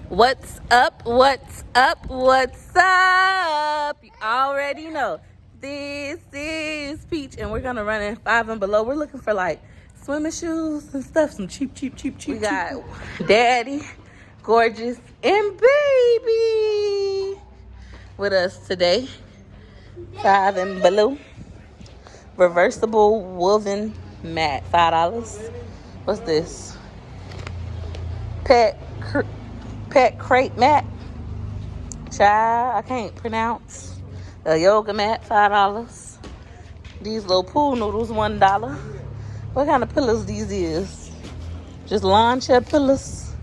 What's up? What's up? What's up? You already know. This is Peach, and we're gonna run in 5 and below. We're looking for like swimming shoes and stuff, some cheap. We got Daddy, Gorgeous, and Baby with us today. 5 and below. Reversible woven mat, $5. What's this? Pet crepe mat. Child, I can't pronounce. A yoga mat, $5. These little pool noodles, $1. What kind of pillows these is? Just lawn chair pillows,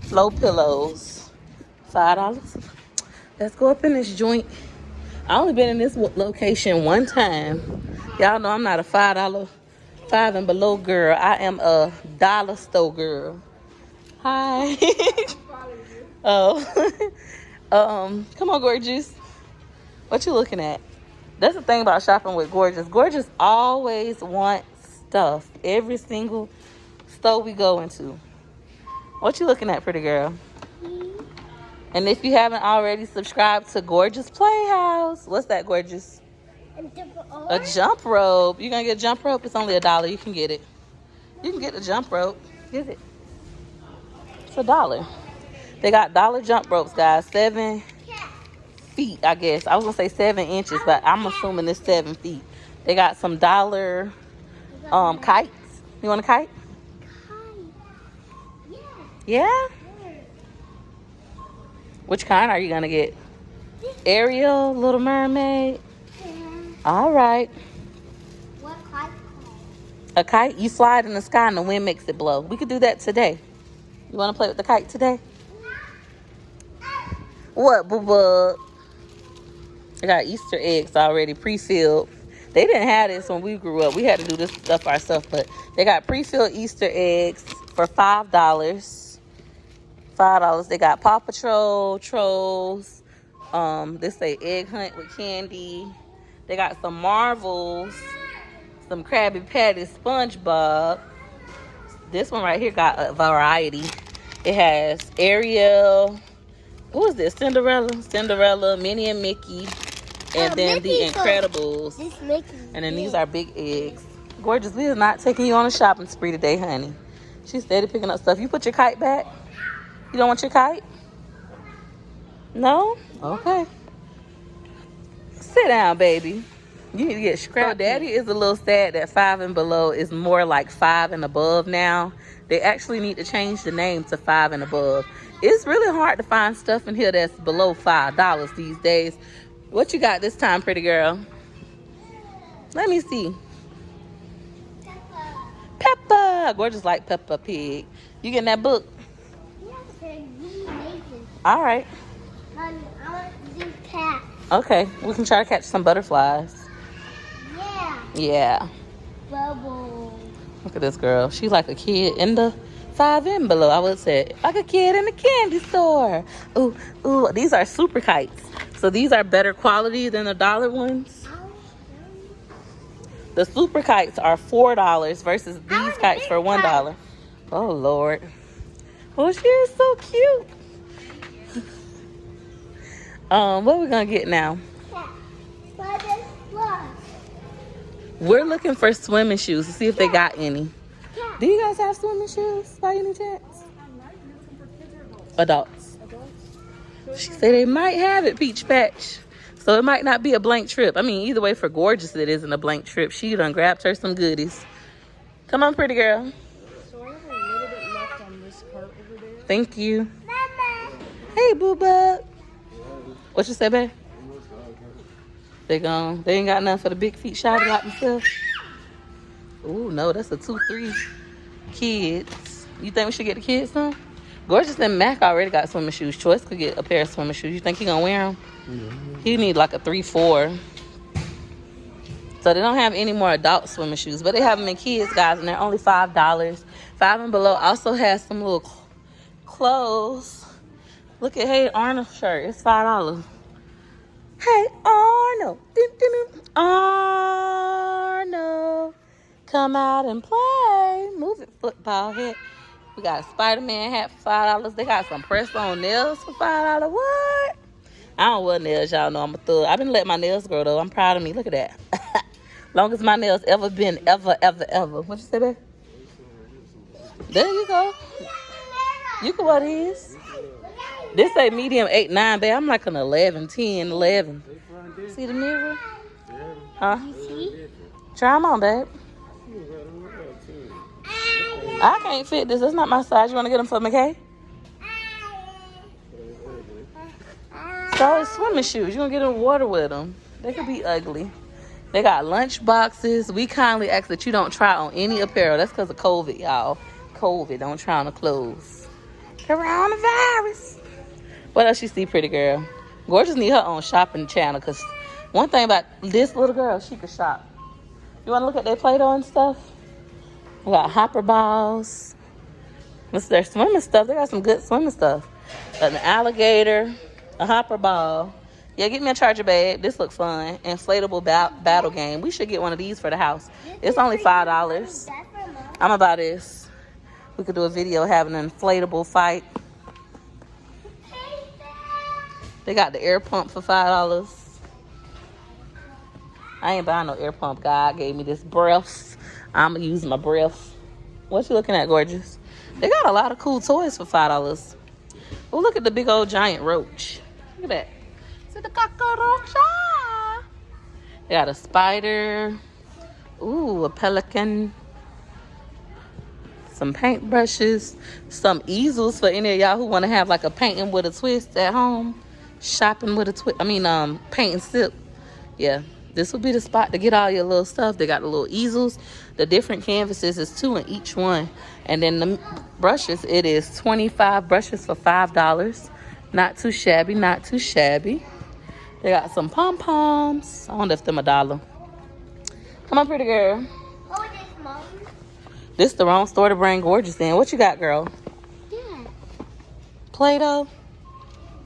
low pillows, $5. Let's go up in this joint. I only been in this location one time. Y'all know I'm not a $5 5 and below girl. I am a dollar store girl. Hi. Oh. Come on, Gorgeous. What you looking at? That's the thing about shopping with Gorgeous. Gorgeous always wants stuff. Every single store we go into. What you looking at, pretty girl? And if you haven't already subscribed to Gorgeous Playhouse, what's that, Gorgeous? A jump rope. You gonna get a jump rope? It's only $1. You can get it. You can get the jump rope. Get it. It's $1. They got dollar jump ropes, guys. 7 feet, I guess. I was gonna say 7 inches, but I'm assuming it's 7 feet. They got some dollar kites. You want a kite? Yeah? Which kind are you gonna get? Ariel, Little Mermaid? All right. What kite? A kite? You fly it in the sky and the wind makes it blow. We could do that today. You want to play with the kite today? What, boo-boo? I got Easter eggs already pre-filled. They didn't have this when we grew up. We had to do this stuff ourselves, but they got pre-filled Easter eggs for $5. $5. They got Paw Patrol, Trolls. This say Egg Hunt with candy. They got some Marvels, some Krabby Patty, SpongeBob. This one right here got a variety. It has Ariel. Who is this? Cinderella, Minnie and Mickey. And then the Incredibles. This Mickey. And then these are big eggs. Gorgeous, we are not taking you on a shopping spree today, honey. She's steady picking up stuff. You put your kite back? You don't want your kite? No? Okay. Sit down, baby. You need to get scrapped. So Daddy is a little sad that 5 and below is more like 5 and above now. They actually need to change the name to 5 and above. It's really hard to find stuff in here that's below $5 these days. What you got this time, pretty girl? Let me see. Peppa. Gorgeous like Peppa Pig. You getting that book? All right. Mommy, I want to do cat. Okay, we can try to catch some butterflies. Yeah. Bubble. Look at this girl. She's like a kid in the 5 and below. I would say like a kid in a candy store. Ooh, these are super kites. So these are better quality than the dollar ones. The super kites are $4 versus these kites for $1. Oh Lord. Oh, she is so cute. What are we gonna get now? We're looking for swimming shoes to see if they got any. Do you guys have swimming shoes by any chance? Adults. She said they might have it, Peach Patch. So it might not be a blank trip. I mean, either way, for Gorgeous, it isn't a blank trip. She done grabbed her some goodies. Come on, pretty girl. So I have a little bit left on this part over there. Thank you. Hey, boo-bug. What you say, babe? They gone. They ain't got nothing for the big feet shouting out themselves. Ooh, no, that's a 2-3 kids. You think we should get the kids some? Gorgeous and Mac already got swimming shoes. Choice could get a pair of swimming shoes. You think he gonna wear them? Yeah. He need like a 3-4. So they don't have any more adult swimming shoes, but they have them in kids, guys, and they're only $5. 5 and below also has some little clothes. Look at Hey Arnold shirt. It's $5. Hey Arnold. Arnold. Come out and play. Move it, football head. We got a Spider-Man hat for $5. They got some press-on nails for $5. What? I don't wear nails, y'all know I'm a thug. I've been letting my nails grow, though. I'm proud of me. Look at that. Longest my nails ever been, ever. What you say, babe? There you go. You can wear these. This say medium 8, 9, babe. I'm like an 11, 10, 11. See the mirror? Huh? Try them on, babe. I can't fit this. That's not my size. You want to get them for McKay? So it's swimming shoes. You want to get in water with them. They could be ugly. They got lunch boxes. We kindly ask that you don't try on any apparel. That's because of COVID, y'all. COVID. Don't try on the clothes. Coronavirus. What else you see, pretty girl? Gorgeous need her own shopping channel because one thing about this little girl, she could shop. You want to look at their Play-Doh and stuff? We got hopper balls. What's their swimming stuff? They got some good swimming stuff. Got an alligator, a hopper ball. Yeah, get me a charger bag. This looks fun. Inflatable battle game. We should get one of these for the house. It's only $5. I'm gonna buy this. We could do a video having an inflatable fight. They got the air pump for $5. I ain't buying no air pump. God gave me this breath. I'm gonna use my breath. What you looking at, gorgeous? They got a lot of cool toys for $5. Oh, look at the big old giant roach. Look at that. See the cockroach? They got a spider. Ooh, a pelican. Some paintbrushes. Some easels for any of y'all who want to have like a painting with a twist at home. Shopping with a twist. I mean, paint and sip. Yeah. This will be the spot to get all your little stuff. They got the little easels. The different canvases is 2 in each one. And then the brushes, it is 25 brushes for $5. Not too shabby, not too shabby. They got some pom-poms. I wonder if them $1. Come on, pretty girl. Oh, this mom. This the wrong store to bring Gorgeous in. What you got, girl? Yeah. Play-Doh?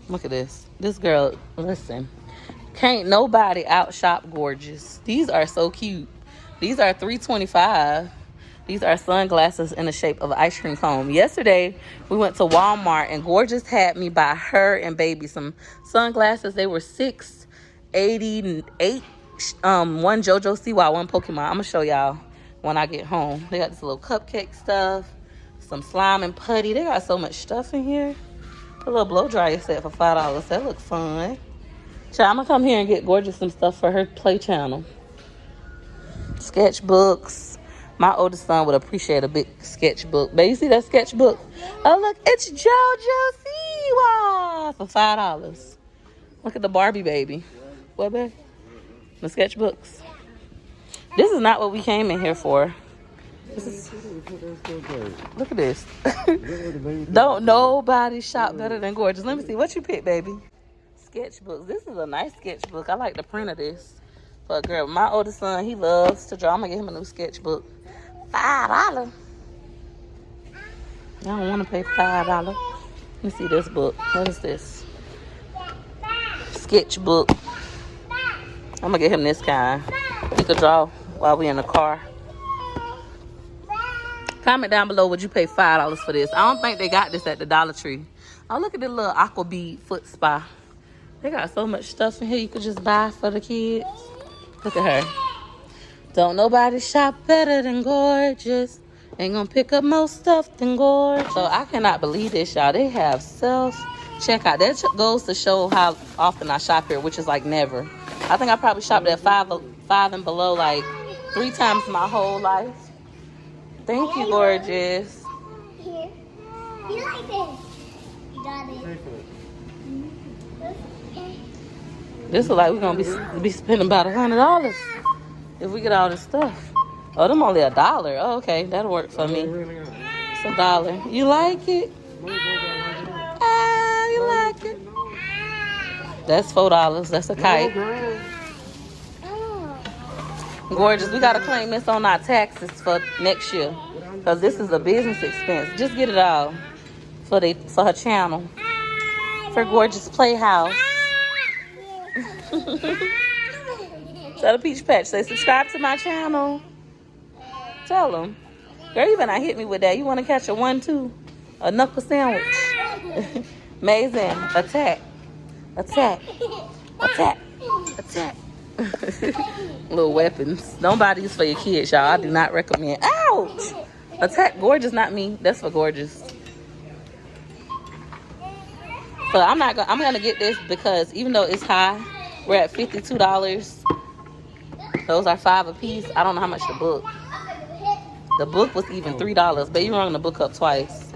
Look at this. This girl, listen. Can't nobody outshop Gorgeous. These are so cute. These are $3.25. These are sunglasses in the shape of an ice cream cone. Yesterday, we went to Walmart and Gorgeous had me buy her and baby some sunglasses. They were $6.88. One JoJo Siwa, one Pokemon. I'm gonna show y'all when I get home. They got this little cupcake stuff, some slime and putty. They got so much stuff in here. A little blow dryer set for $5. That looks fun. So I'm gonna come here and get Gorgeous some stuff for her play channel. Sketchbooks. My oldest son would appreciate a big sketchbook. Baby, you see that sketchbook? Oh, look, it's JoJo Siwa for $5. Look at the Barbie baby. What, babe? The sketchbooks. This is not what we came in here for. This is, look at this. Don't nobody shop better than Gorgeous. Let me see. What you pick, baby? Sketchbooks. This is a nice sketchbook. I like the print of this. For a girl, my oldest son, he loves to draw. I'm gonna get him a new sketchbook. $5. I don't want to pay $5. Let me see this book. What is this? Sketchbook. I'm gonna get him this kind. He could draw while we in the car. Comment down below, would you pay $5 for this? I don't think they got this at the Dollar Tree. Oh, look at this little aqua bead foot spa. They got so much stuff in here you could just buy for the kids. Look at her. Don't nobody shop better than Gorgeous. Ain't gonna pick up more stuff than Gorgeous. So I cannot believe this, y'all. They have self-checkout. That goes to show how often I shop here, which is like never. I think I probably shopped at five and below like 3 times my whole life. Thank you, Gorgeous. Here. You like this? You got it. This is like we're gonna be spending about $100 if we get all this stuff. Oh, them only $1. Oh, okay, that'll work for me. It's $1. You like it? Ah, you like it? That's $4. That's a kite. Gorgeous, we gotta claim this on our taxes for next year, cause this is a business expense. Just get it all for her channel, for Gorgeous Playhouse. Tell the Peach Patch, say subscribe to my channel. Tell them. Girl, you better not hit me with that. You want to catch a 1, 2? A knuckle sandwich. Amazing. Attack. Attack. Attack. Attack. Little weapons. Don't buy these for your kids, y'all. I do not recommend. Ouch! Attack Gorgeous, not me. That's for Gorgeous. So I'm gonna get this because even though it's high, we're at $52. Those are $5 a piece. I don't know how much the book. The book was even $3, but you rung the book up twice.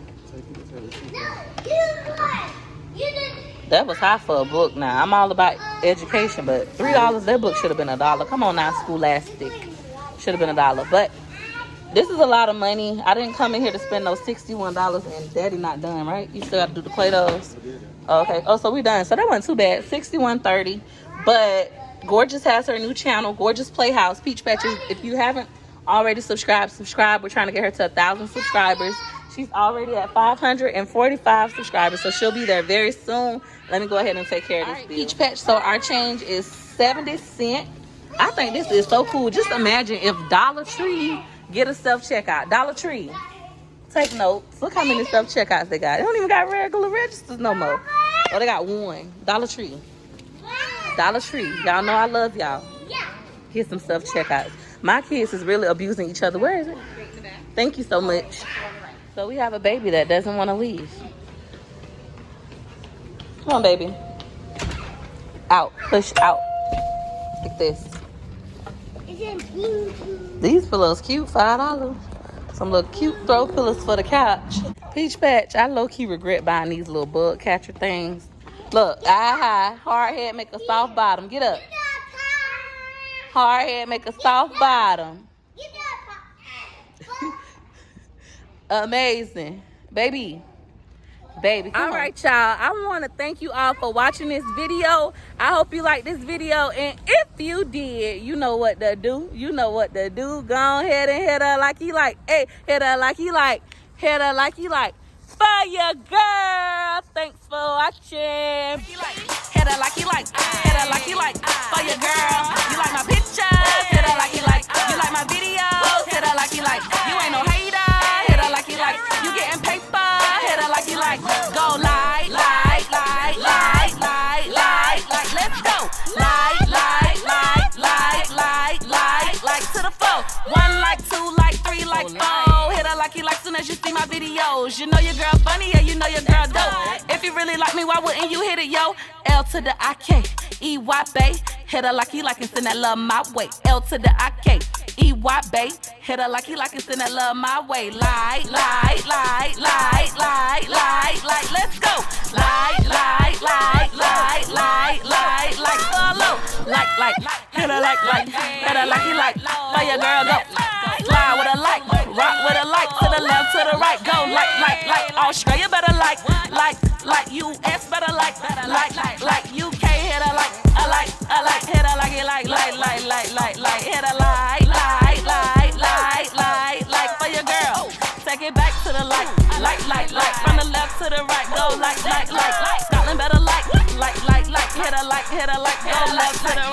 That was high for a book. Now I'm all about education, but $3, that book should have been $1. Come on now, Scholastic. Should have been $1. But this is a lot of money. I didn't come in here to spend those $61, and Daddy not done, right? You still got to do the Play-Dohs. Okay. Oh, so we done. So that wasn't too bad. $61.30. But Gorgeous has her new channel, Gorgeous Playhouse, Peach Patches. If you haven't already subscribe. We're trying to get her to 1,000 subscribers. She's already at 545 subscribers, so she'll be there very soon. Let me go ahead and take care of this bill. Peach Patch, so our change is 70 cents. I think this is so cool. Just imagine if Dollar Tree get a self-checkout. Dollar Tree, take notes. Look how many self-checkouts they got. They don't even got regular registers no more. Oh, they got one. Dollar Tree. Dollar Tree. Y'all know I love y'all. Get some self-checkouts. My kids is really abusing each other. Where is it? Thank you so much. So we have a baby that doesn't want to leave. Come on, baby. Out. Push out. Like this. These pillows cute. $5. Some little cute throw pillows for the couch. Peach Patch, I low-key regret buying these little bug catcher things. Look, eye high. Hard head make a soft bottom. Get up. Hard head make a soft bottom. Amazing. Baby, all right, y'all. I want to thank you all for watching this video. I hope you liked this video, and if you did, you know what to do. You know what to do. Go ahead and hit her like you like. Hey, hit her like you like. Hit her like you like. For your girl. Thanks for watching. Hit her like you like. Hit her like you like. For your girl. You like my pictures. Hit her like you like. You like my videos. Hit her like you like. You ain't no hater. Hit her like you like. You getting paper. Hit her like you like. Go like. Let's go. Like to the 4. 1 like, 2 like, 3 like, 4. Hit her like you like soon as you see my videos. You know your girl funny, yeah, you know your girl dope. If you really like me, why wouldn't you hit it, yo? L to the I-K-E-Y, bae. Hit her like you like and send that love my way. L to the I-K-E-Y, bae. Hit her like you like and send that love my way. Like. Let's go. Follow. Hit her like. Hit her like you like. For your girl, go. Slide with a like. Rock with a like. To the left, to the right. Go like. Australia better like. US better like. UK hit her like. I like. Hit her like you like. Hit her like. For your girl. Take it back to the like. From the left to the right. Go like. Scotland better like. Hit her like. Go left to the